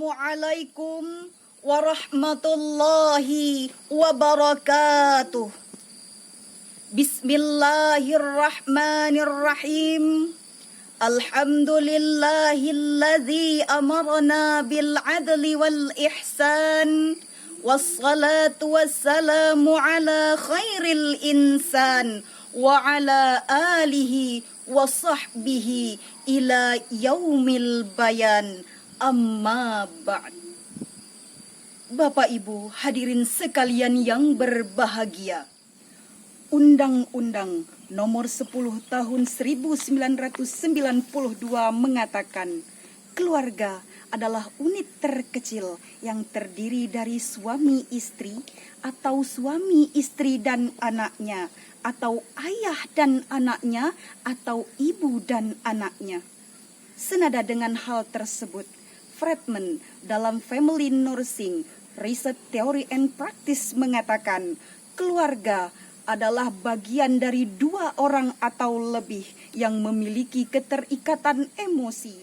Assalamualaikum warahmatullahi wabarakatuh. Bismillahirrahmanirrahim. Alhamdulillahilladzi amarna bil adli wal ihsan. Wassalatu wassalamu ala khairil insan wa ala alihi wa sahbihi ila yaumil bayan. Amma ba'd. Bapak Ibu hadirin sekalian yang berbahagia, Undang-Undang Nomor 10 Tahun 1992 mengatakan keluarga adalah unit terkecil yang terdiri dari suami istri atau suami istri dan anaknya, atau ayah dan anaknya, atau ibu dan anaknya. Senada dengan hal tersebut, Friedman dalam Family Nursing Research Theory and Practice mengatakan keluarga adalah bagian dari dua orang atau lebih yang memiliki keterikatan emosi,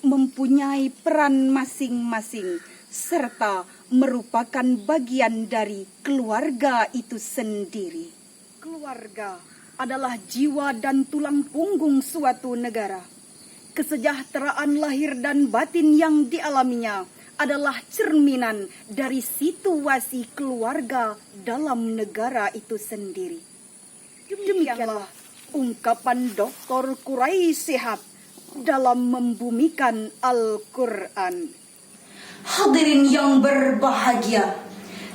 mempunyai peran masing-masing, serta merupakan bagian dari keluarga itu sendiri. Keluarga adalah jiwa dan tulang punggung suatu negara. Kesejahteraan lahir dan batin yang dialaminya adalah cerminan dari situasi keluarga dalam negara itu sendiri. Demikianlah ungkapan Dr. Quraisy Shihab dalam membumikan Al-Quran. Hadirin yang berbahagia,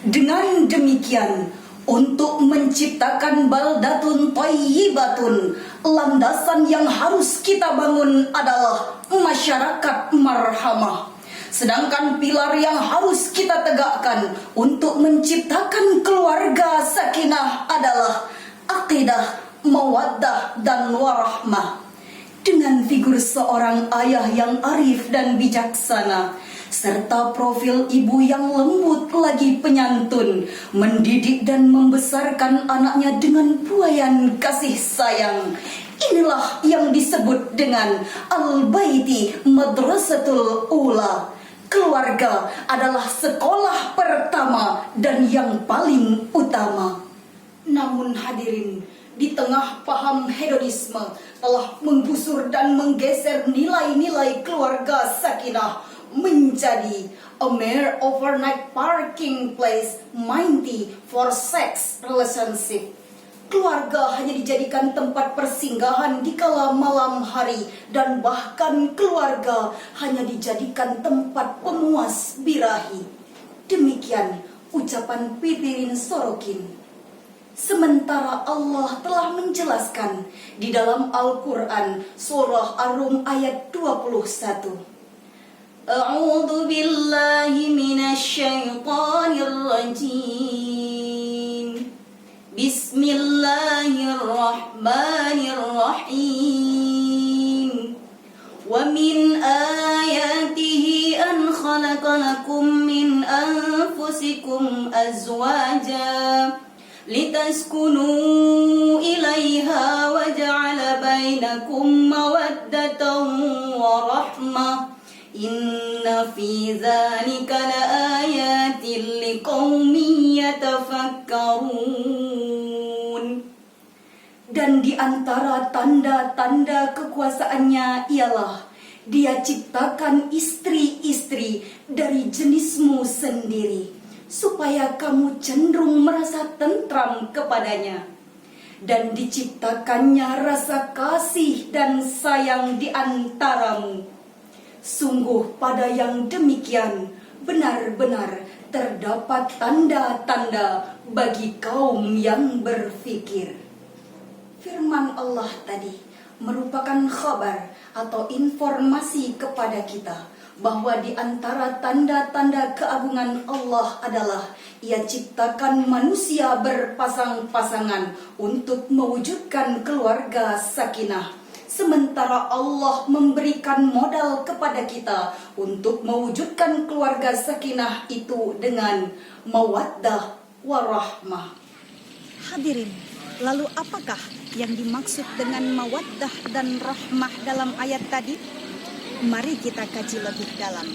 dengan demikian untuk menciptakan baldatun thayyibatun, landasan yang harus kita bangun adalah masyarakat marhamah. Sedangkan pilar yang harus kita tegakkan untuk menciptakan keluarga sakinah adalah aqidah, mawaddah, dan warahmah. Dengan figur seorang ayah yang arif dan bijaksana, serta profil ibu yang lembut lagi penyantun, mendidik dan membesarkan anaknya dengan buayan kasih sayang. Inilah yang disebut dengan Al-Baiti Madrasatul Ula. Keluarga adalah sekolah pertama dan yang paling utama. Namun hadirin, di tengah paham hedonisme telah menggusur dan menggeser nilai-nilai keluarga sakinah menjadi a mere overnight parking place mainly for sex relationship. Keluarga hanya dijadikan tempat persinggahan di kala malam hari, dan bahkan keluarga hanya dijadikan tempat pemuas birahi. Demikian ucapan Pitirin Sorokin. Sementara Allah telah menjelaskan di dalam Al-Quran surah Ar-Rum ayat 21. A'udzu billahi minasy syaithanir rajim. Bismillahirrahmanirrahim. Wa min ayatihi an khalaqa lakum min anfusikum azwaja litaskunu ilaiha wa ja'ala bainakum mawaddatan wa rahmah. Inna fi dzalika laayatin liqaumin yatafakkarun. Dan di antara tanda-tanda kekuasaannya ialah Dia ciptakan istri-istri dari jenismu sendiri, supaya kamu cenderung merasa tentram kepadanya. Dan diciptakannya rasa kasih dan sayang di antaramu. Sungguh pada yang demikian benar-benar terdapat tanda-tanda bagi kaum yang berfikir. Firman Allah tadi merupakan khabar atau informasi kepada kita bahwa di antara tanda-tanda keagungan Allah adalah Ia ciptakan manusia berpasang-pasangan untuk mewujudkan keluarga sakinah. Sementara Allah memberikan modal kepada kita untuk mewujudkan keluarga sakinah itu dengan mawaddah warahmah. Hadirin, lalu apakah yang dimaksud dengan mawaddah dan rahmah dalam ayat tadi? Mari kita kaji lebih dalam.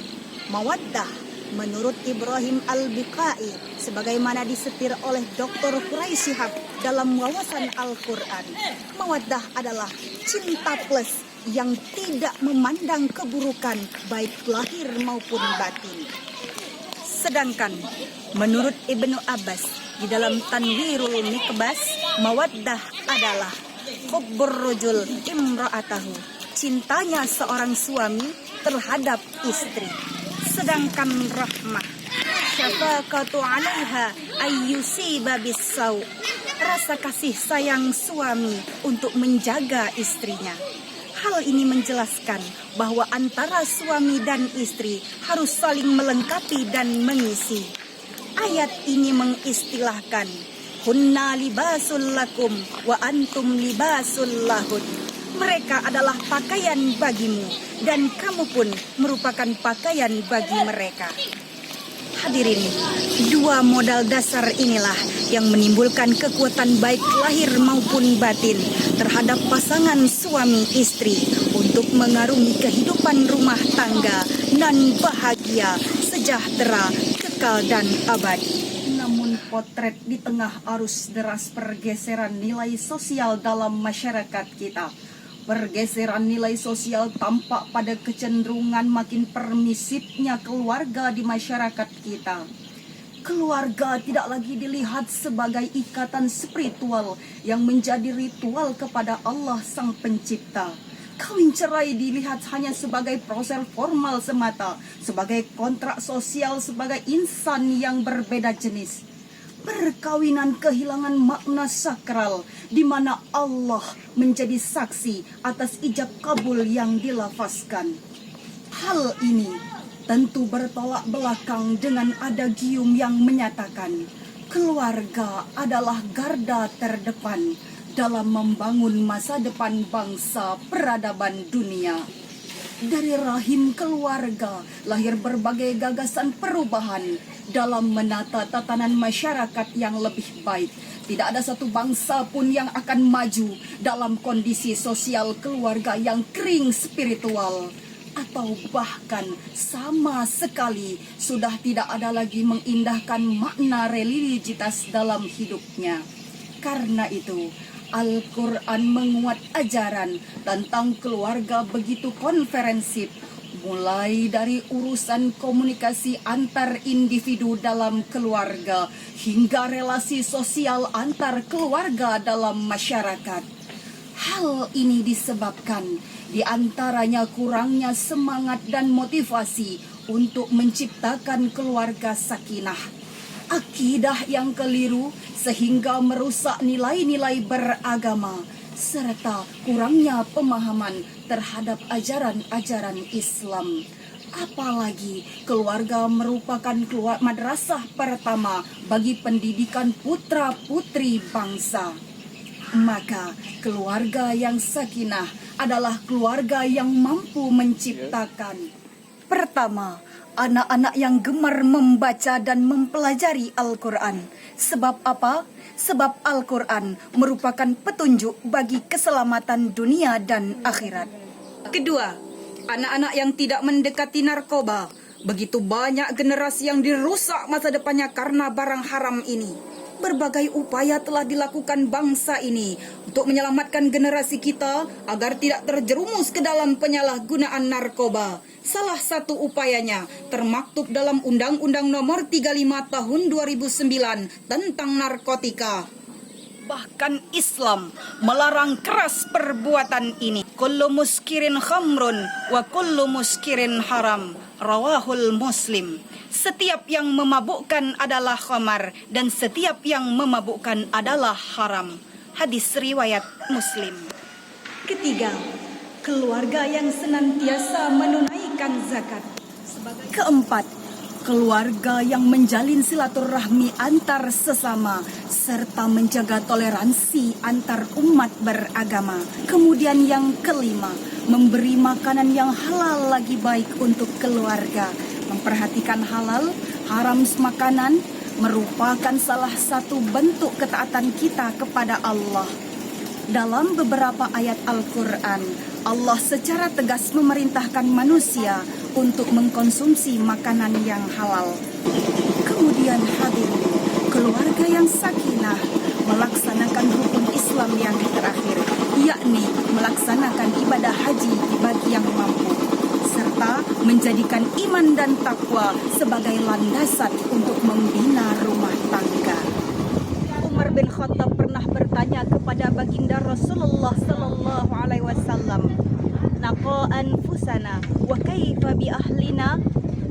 Mawaddah menurut Ibrahim Al-Biqai sebagaimana disetir oleh Dr. Quraisy Shihab dalam wawasan Al-Quran, mawaddah adalah cinta plus yang tidak memandang keburukan baik lahir maupun batin. Sedangkan menurut Ibnu Abbas di dalam Tanwirul Mikbas, mawaddah adalah hubbur rajul imra'atahu, cintanya seorang suami terhadap istri. Sedangkan rahmah, syafaqatu 'alaiha ayyusiba bis-sau, rasa kasih sayang suami untuk menjaga istrinya. Hal ini menjelaskan bahwa antara suami dan istri harus saling melengkapi dan mengisi. Ayat ini mengistilahkan hunna libasul lakum wa antum libasul lahun. Mereka adalah pakaian bagimu dan kamu pun merupakan pakaian bagi mereka. Hadirin, dua modal dasar inilah yang menimbulkan kekuatan baik lahir maupun batin terhadap pasangan suami istri untuk mengarungi kehidupan rumah tangga nan bahagia, sejahtera, kekal dan abadi. Namun potret di tengah arus deras pergeseran nilai sosial dalam masyarakat kita, pergeseran nilai sosial tampak pada kecenderungan makin permisifnya keluarga di masyarakat kita. Keluarga tidak lagi dilihat sebagai ikatan spiritual yang menjadi ritual kepada Allah Sang Pencipta. Kawin cerai dilihat hanya sebagai proses formal semata, sebagai kontrak sosial, sebagai insan yang berbeda jenis. Perkawinan kehilangan makna sakral di mana Allah menjadi saksi atas ijab kabul yang dilafazkan. Hal ini tentu bertolak belakang dengan adagium yang menyatakan keluarga adalah garda terdepan dalam membangun masa depan bangsa peradaban dunia. Dari rahim keluarga lahir berbagai gagasan perubahan dalam menata tatanan masyarakat yang lebih baik. Tidak ada satu bangsa pun yang akan maju dalam kondisi sosial keluarga yang kering spiritual, atau bahkan sama sekali sudah tidak ada lagi mengindahkan makna religiusitas dalam hidupnya. Karena itu, Al-Quran menguat ajaran tentang keluarga begitu konferensif, mulai dari urusan komunikasi antar individu dalam keluarga hingga relasi sosial antar keluarga dalam masyarakat. Hal ini disebabkan di antaranya kurangnya semangat dan motivasi untuk menciptakan keluarga sakinah, akidah yang keliru sehingga merusak nilai-nilai beragama, serta kurangnya pemahaman terhadap ajaran-ajaran Islam. Apalagi keluarga merupakan madrasah pertama bagi pendidikan putra-putri bangsa. Maka keluarga yang sakinah adalah keluarga yang mampu menciptakan, pertama, anak-anak yang gemar membaca dan mempelajari Al-Quran. Sebab apa? Sebab Al-Quran merupakan petunjuk bagi keselamatan dunia dan akhirat. Kedua, anak-anak yang tidak mendekati narkoba. Begitu banyak generasi yang dirusak masa depannya karena barang haram ini. Berbagai upaya telah dilakukan bangsa ini untuk menyelamatkan generasi kita agar tidak terjerumus ke dalam penyalahgunaan narkoba. Salah satu upayanya termaktub dalam Undang-Undang Nomor 35 Tahun 2009 tentang narkotika. Bahkan Islam melarang keras perbuatan ini. Kullu muskirin khamrun wa kullu muskirin haram. Rawahul Muslim. Setiap yang memabukkan adalah khamar dan setiap yang memabukkan adalah haram. Hadis riwayat Muslim. Ketiga, keluarga yang senantiasa menunaikan zakat. Keempat, keluarga yang menjalin silaturahmi antar sesama serta menjaga toleransi antar umat beragama. Kemudian yang kelima, memberi makanan yang halal lagi baik untuk keluarga. Memperhatikan halal, haram makanan merupakan salah satu bentuk ketaatan kita kepada Allah. Dalam beberapa ayat Al-Quran, Allah secara tegas memerintahkan manusia untuk mengkonsumsi makanan yang halal. Kemudian hadirin, keluarga yang sakinah melaksanakan rukun Islam yang terakhir, yakni melaksanakan ibadah haji bagi yang mampu, serta menjadikan iman dan takwa sebagai landasan untuk membina rumah tangga. Umar bin Khattab pernah bertanya kepada baginda Rasulullah sallallahu alaihi wasallam, "Naqa anfusana wa kaifa bi ahlina?"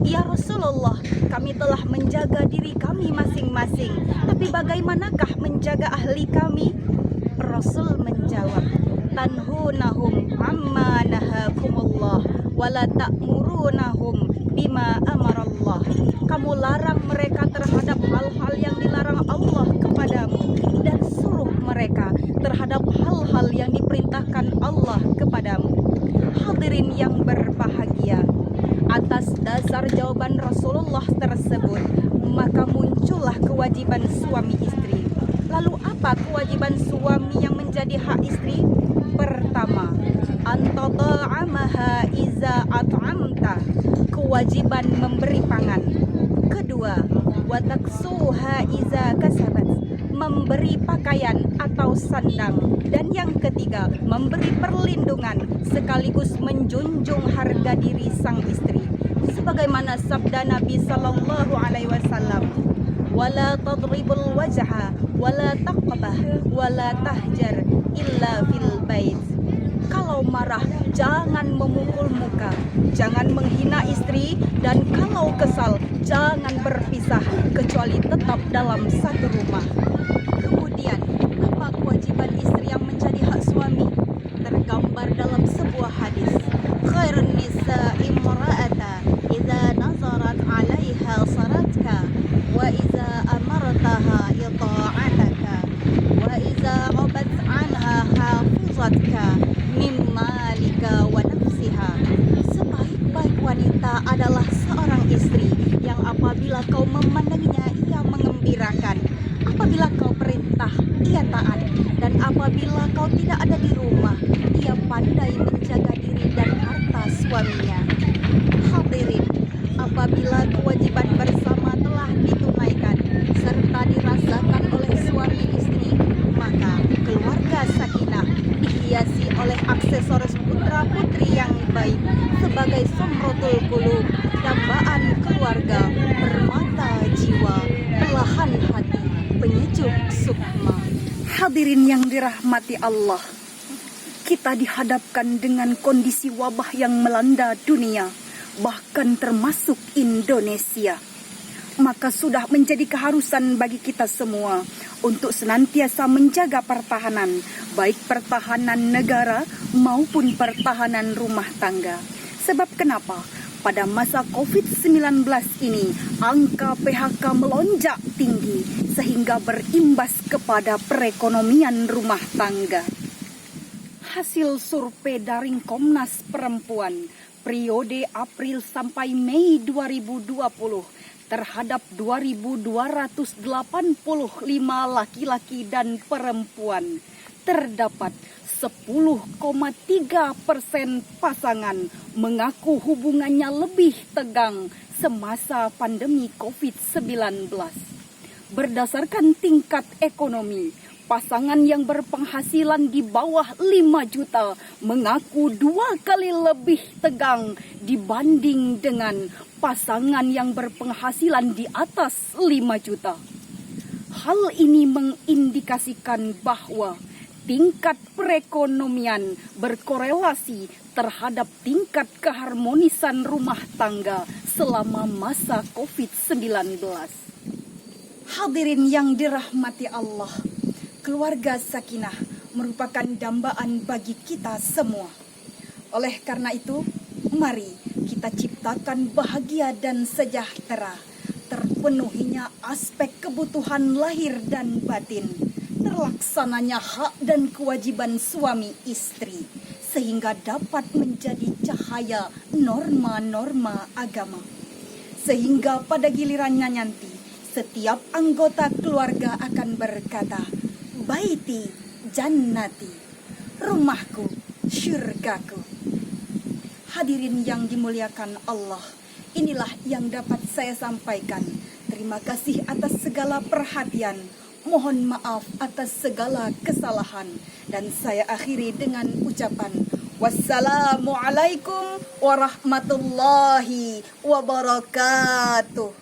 Ya Rasulullah, kami telah menjaga diri kami masing-masing, tapi bagaimanakah menjaga ahli kami? Rasul menjawab, "Tanhunahum amma nahakumullah wala ta'murunahum bima amarallah." Kamu larang mereka terhadap hal-hal yang dilarang Allah kepadamu, dan suruh mereka terhadap hal-hal yang diperintahkan Allah kepadamu. Hadirin yang berbahagia, atas dasar jawaban Rasulullah tersebut, maka muncullah kewajiban suami istri. Lalu apa kewajiban suami yang menjadi hak istri? Pertama, antata'amaha iza at'amta, kewajiban memberi pangan. Kedua, wataksuha iza kasabat, memberi pakaian atau sandang. Dan yang ketiga, memberi perlindungan sekaligus menjunjung harga diri sang istri. Sebagaimana sabda Nabi sallallahu alaihi wasallam, "Wala tadribul wajha wala taqbah wala tahjar illa fil bait." Kalau marah, jangan memukul muka, jangan menghina istri, dan kalau kesal, jangan berpisah kecuali tetap dalam satu rumah. Kemudian, apa kewajiban istri yang menjadi hak suami? Tergambar dalam sebuah hadis, "Khairun nisa imra'ata idza nazarat 'alaiha saratka wa idza amartaha ita'ataka wa idza ghabat 'anha hafizatka mimmalika wa nafsiha." Sebaik-baik wanita adalah seorang istri yang apabila kau memandanginya ia mengembirakan, apabila kau perintah ia taat, dan apabila kau tidak ada di rumah ia pandai menjaga diri dan harta suaminya. Hadirin, apabila kewajiban bersama telah ditunaikan serta dirasakan oleh suami istri, maka keluarga sakinah dihiasi oleh aksesoris putra-putri yang baik sebagai sumratul qulub, dambaan keluarga, permata jiwa, belahan hati, penyejuk sukma. Hadirin yang dirahmati Allah, kita dihadapkan dengan kondisi wabah yang melanda dunia, bahkan termasuk Indonesia. Maka sudah menjadi keharusan bagi kita semua untuk senantiasa menjaga pertahanan, baik pertahanan negara maupun pertahanan rumah tangga. Sebab kenapa? Pada masa COVID-19 ini, angka PHK melonjak tinggi sehingga berimbas kepada perekonomian rumah tangga. Hasil survei daring Komnas Perempuan periode April sampai Mei 2020 terhadap 2.285 laki-laki dan perempuan, terdapat 10,3% pasangan mengaku hubungannya lebih tegang semasa pandemi COVID-19. Berdasarkan tingkat ekonomi, pasangan yang berpenghasilan di bawah 5 juta mengaku 2 kali lebih tegang dibanding dengan pasangan yang berpenghasilan di atas 5 juta. Hal ini mengindikasikan bahwa tingkat perekonomian berkorelasi terhadap tingkat keharmonisan rumah tangga selama masa COVID-19. Hadirin yang dirahmati Allah, keluarga sakinah merupakan dambaan bagi kita semua. Oleh karena itu, mari kita ciptakan bahagia dan sejahtera, terpenuhinya aspek kebutuhan lahir dan batin, terlaksananya hak dan kewajiban suami istri, sehingga dapat menjadi cahaya norma-norma agama. Sehingga pada gilirannya nanti, setiap anggota keluarga akan berkata, "Baiti jannati," rumahku, syurgaku. Hadirin yang dimuliakan Allah, inilah yang dapat saya sampaikan. Terima kasih atas segala perhatian. Mohon maaf atas segala kesalahan. Dan saya akhiri dengan ucapan wassalamualaikum warahmatullahi wabarakatuh.